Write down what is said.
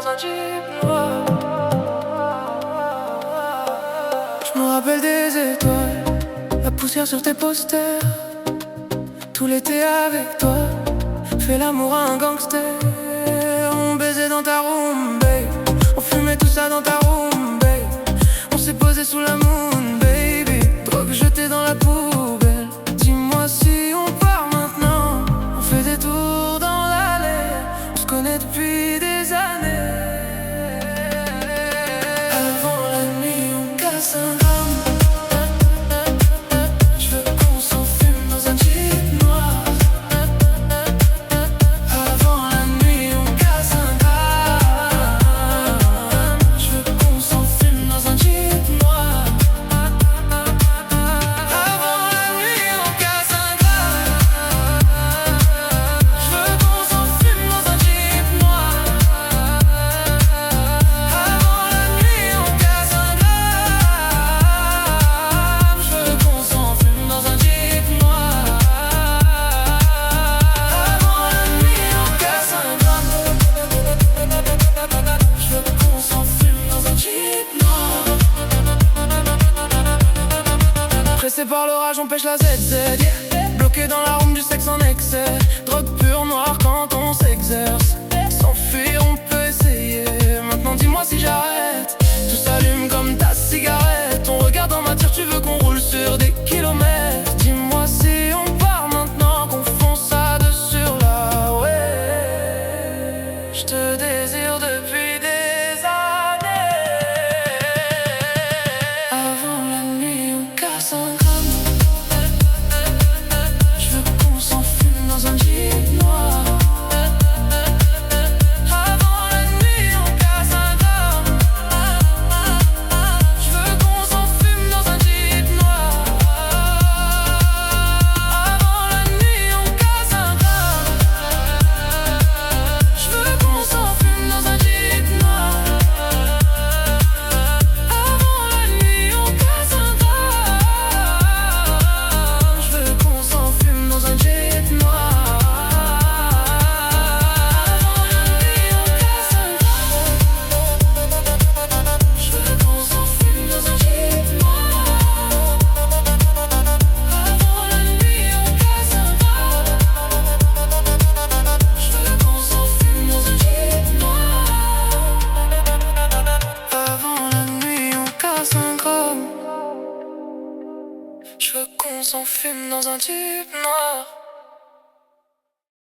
dans un jeep noir. Je me rappelle des étoiles, la poussière sur tes posters. Tout l'été avec toi, fais l'amour à un gangster. On baisait dans ta room, babe. On fumait tout ça dans ta room, babe. On s'est posé sous la moon, baby. Drogue jetée dans la poubelle. Dis-moi si on part maintenant. On fait des tours dans l'allée. On se connaît depuis des années. Avant la nuit, on casse un gramme. Je veux qu'on s'enfume dans un jeep noir. Avant la nuit, on casse un gramme. Je veux qu'on s'enfume dans un jeep noir. Avant la nuit, on casse un gramme. Je veux qu'on s'enfume dans un jeep noir. Avant la nuit, on casse un gramme. Je veux qu'on s'enfume dans un jeep noir. Avant la nuit, on casse un gramme. Je veux qu'on s'enfume dans un jeep noir. Pressé par l'orage, on pêche la ZZ. Bloqué dans la room du sexe en excès. Drogue pure noire quand on s'exerce. S'enfuir, on peut essayer. Maintenant dis-moi si j'arrête. Tout s'allume comme ta cigarette. Ton regard dans ma tire, tu veux qu'on roule sur des kilomètres. Dis-moi si on part maintenant, qu'on fonce ça de sur la ouais. Je te désire depuis des années. Avant la nuit, on casse un gramme. Je veux qu'on s'enfume dans un jeep noir. Avant la nuit, on casse un gramme. Je veux qu'on s'enfume dans un jeep noir. Avant la nuit, on casse un gramme. Je veux qu'on s'enfume dans un jeep noir. Avant la nuit, on casse un gramme. Je veux qu'on s'enfume dans un jeep noir. Avant la nuit, on casse un gramme. Je veux qu'on s'enfume dans un jeep noir. Avant la nuit, on casse un gramme. Je veux qu'on s'enfume dans un jeep noir. Avant la nuit, on casse un gramme. Je veux qu'on s'enfume dans un jeep noir.